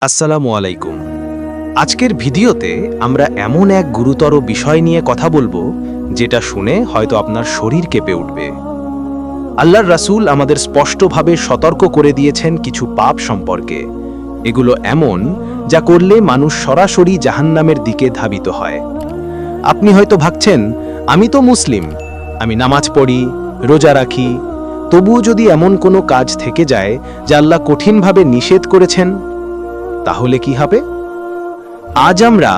আসসালামু আলাইকুম। আজকের ভিডিওতে আমরা এমন এক গুরুতর বিষয় নিয়ে কথা বলবো যেটা শুনে হয়তো আপনার শরীর কেঁপে উঠবে। আল্লাহর রাসূল আমাদের স্পষ্টভাবে সতর্ক করে দিয়েছেন কিছু পাপ সম্পর্কে। এগুলো এমন যা করলে মানুষ সরাসরি জাহান্নামের দিকে ধাবিত হয়। আপনি হয়তো ভাবছেন, আমি তো মুসলিম, আমি নামাজ পড়ি, রোজা রাখি, তবুও যদি এমন কোনো কাজ থেকে যায় যা আল্লাহ কঠিনভাবে নিষেধ করেছেন, তাহলে কি হবে? আজ আমরা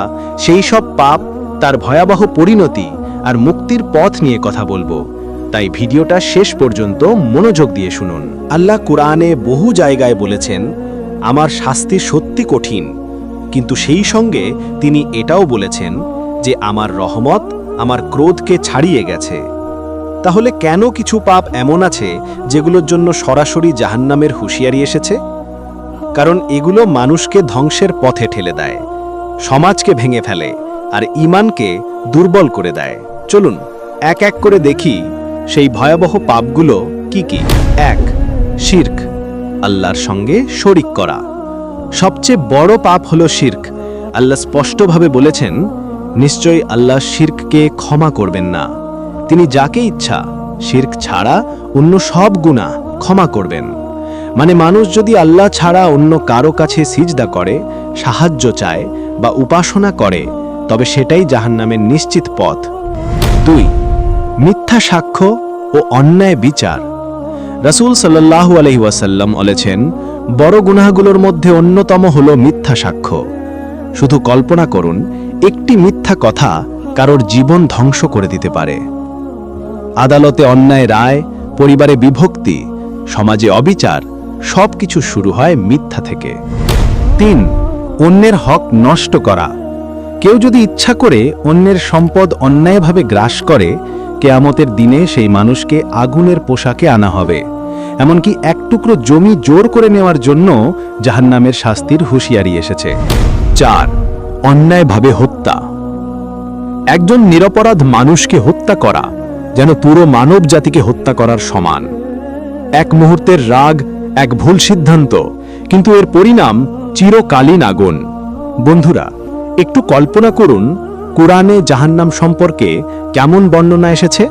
সেই সব পাপ, তার ভয়াবহ পরিণতি আর মুক্তির পথ নিয়ে কথা বলবো। তাই ভিডিওটা শেষ পর্যন্ত মনোযোগ দিয়ে শুনুন। আল্লাহ কুরআনে বহু জায়গায় বলেছেন, আমার শাস্তি সত্যি কঠিন, কিন্তু সেই সঙ্গে তিনি এটাও বলেছেন যে আমার রহমত আমার ক্রোধকে ছাড়িয়ে গেছে। তাহলে কেন কিছু পাপ এমন আছে যেগুলোর জন্য সরাসরি জাহান্নামের হুঁশিয়ারি এসেছে? কারণ এগুলো মানুষকে ধ্বংসের পথে ঠেলে দেয়, সমাজকে ভেঙে ফেলে আর ঈমানকে দুর্বল করে দেয়। চলুন এক এক করে দেখি সেই ভয়াবহ পাপগুলো কি কি। ১. শিরক, আল্লাহর সঙ্গে শরিক করা। সবচেয়ে বড় পাপ হলো শিরক। আল্লাহ স্পষ্টভাবে বলেছেন, নিশ্চয়ই আল্লাহ শিরককে ক্ষমা করবেন না। তিনি যাকে ইচ্ছা শিরক ছাড়া অন্য সব গুনাহ ক্ষমা করবেন। মানে মানুষ যদি আল্লাহ ছাড়া অন্য কারো কাছে সিজদা করে, সাহায্য চায় বা উপাসনা করে, তবে সেটাই জাহান্নামের নিশ্চিত পথ। ২. মিথ্যা সাক্ষ্য ও অন্যায় বিচার। রাসূল সাল্লাল্লাহু আলাইহি ওয়াসাল্লাম বলেছেন, বড় গুনাহগুলোর মধ্যে অন্যতম হলো মিথ্যা সাক্ষ্য। শুধু কল্পনা করুন, একটি মিথ্যা কথা কারোর জীবন ধ্বংস করে দিতে পারে। আদালতে অন্যায় রায়, পরিবারে বিভক্তি, সমাজে অবিচার, সবকিছু শুরু হয় মিথ্যা থেকে। ৩. অন্যের হক নষ্ট করা। কেউ যদি ইচ্ছা করে অন্যের সম্পদ অন্যায়ভাবে গ্রাস করে, কিয়ামতের দিনে সেই মানুষকে আগুনের পোশাকে আনা হবে। এমনকি এক টুকরো জমি জোর করে নেওয়ার জন্য জাহান্নামের শাস্তির হুঁশিয়ারি এসেছে। ৪. অন্যায়ভাবে হত্যা। একজন নিরপরাধ মানুষকে হত্যা করা যেন পুরো মানব জাতিকে হত্যা করার সমান। এক মুহূর্তের রাগ, এক ভুল সিদ্ধান্ত, কিন্তু এর পরিণাম চিরকালীন আগুন। বন্ধুরা, একটু কল্পনা করুন, কুরআনে জাহান্নাম সম্পর্কে কেমন বর্ণনা এসেছে।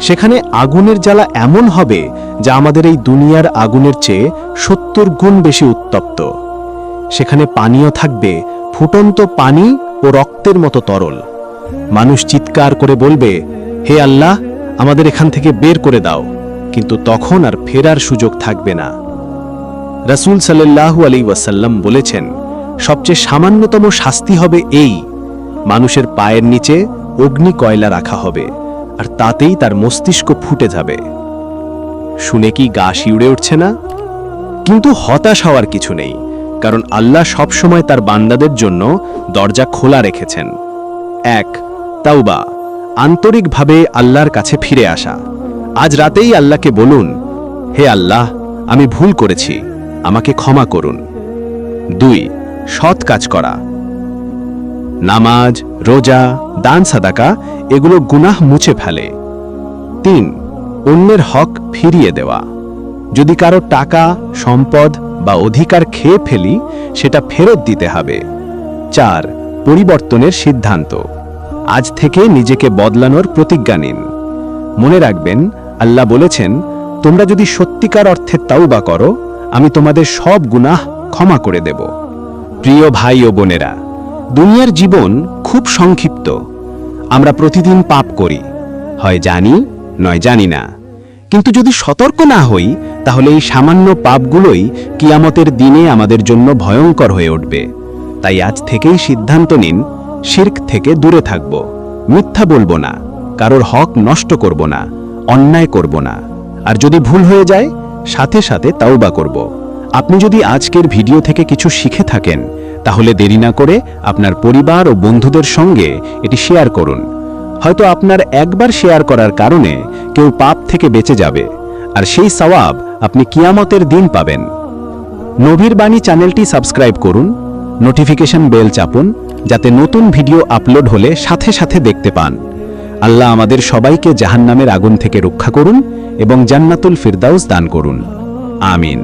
সেখানে আগুনের জ্বালা এমন হবে যা আমাদের এই দুনিয়ার আগুনের চেয়ে ৭০ গুণ বেশি উত্তপ্ত। সেখানে পানিও থাকবে, ফুটন্ত পানি ও রক্তের মতো তরল। মানুষ চিৎকার করে বলবে, হে আল্লাহ, আমাদের এখান থেকে বের করে দাও, কিন্তু তখন আর ফেরার সুযোগ থাকবে না। রাসূল সাল্লাল্লাহু আলাইহি ওয়াসাল্লাম বলেছেন, সবচেয়ে সামান্যতম শাস্তি হবে এই, মানুষের পায়ের নিচে অগ্নি কয়লা রাখা হবে, আর তাতেই তার মস্তিষ্ক ফুটে যাবে। শুনে কি গা শিউড়ে উঠছে না? কিন্তু হতাশ হওয়ার কিছু নেই, কারণ আল্লাহ সবসময় তার বান্দাদের জন্য দরজা খোলা রেখেছেন। ১. তাওবা, আন্তরিকভাবে আল্লাহর কাছে ফিরে আসা। আজ রাতেই আল্লাহকে বলুন, হে আল্লাহ, আমি ভুল করেছি, আমাকে ক্ষমা করুন। ২. সৎ কাজ করা। নামাজ, রোজা, দান সাদাকা এগুলো গুনাহ মুছে ফেলে। ৩. অন্যের হক ফিরিয়ে দেওয়া। যদি কারো টাকা, সম্পদ বা অধিকার খেয়ে ফেলি, সেটা ফেরত দিতে হবে। ৪. পরিবর্তনের সিদ্ধান্ত। আজ থেকে নিজেকে বদলানোর প্রতিজ্ঞা নিন। মনে রাখবেন, আল্লাহ বলেছেন, তোমরা যদি সত্যিকার অর্থে তাওবা করো, আমি তোমাদের সব গুনাহ ক্ষমা করে দেব। প্রিয় ভাই ও বোনেরা, দুনিয়ার জীবন খুব সংক্ষিপ্ত। আমরা প্রতিদিন পাপ করি, হয় জানি নয় জানি না। কিন্তু যদি সতর্ক না হই, তাহলে এই সামান্য পাপগুলোই কিয়ামতের দিনে আমাদের জন্য ভয়ঙ্কর হয়ে উঠবে। তাই আজ থেকেই সিদ্ধান্ত নিন, শিরক থেকে দূরে থাকব, মিথ্যা বলবো না, কারোর হক নষ্ট করব না, অন্যায় করব না, আর যদি ভুল হয়ে যায় সাথে সাথে তাওবা করব। আপনি যদি আজকের ভিডিও থেকে কিছু শিখে থাকেন, তাহলে দেরি না করে আপনার পরিবার ও বন্ধুদের সঙ্গে এটি শেয়ার করুন। হয়তো আপনার একবার শেয়ার করার কারণে কেউ পাপ থেকে বেঁচে যাবে, আর সেই সওয়াব আপনি কিয়ামতের দিন পাবেন। নবীর বাণী চ্যানেলটি সাবস্ক্রাইব করুন, নোটিফিকেশন বেল চাপুন, যাতে নতুন ভিডিও আপলোড হলে সাথে সাথে দেখতে পান। আল্লাহ আমাদের সবাইকে জাহান্নামের আগুন থেকে রক্ষা করুন এবং জান্নাতুল ফিরদাউস দান করুন। আমিন।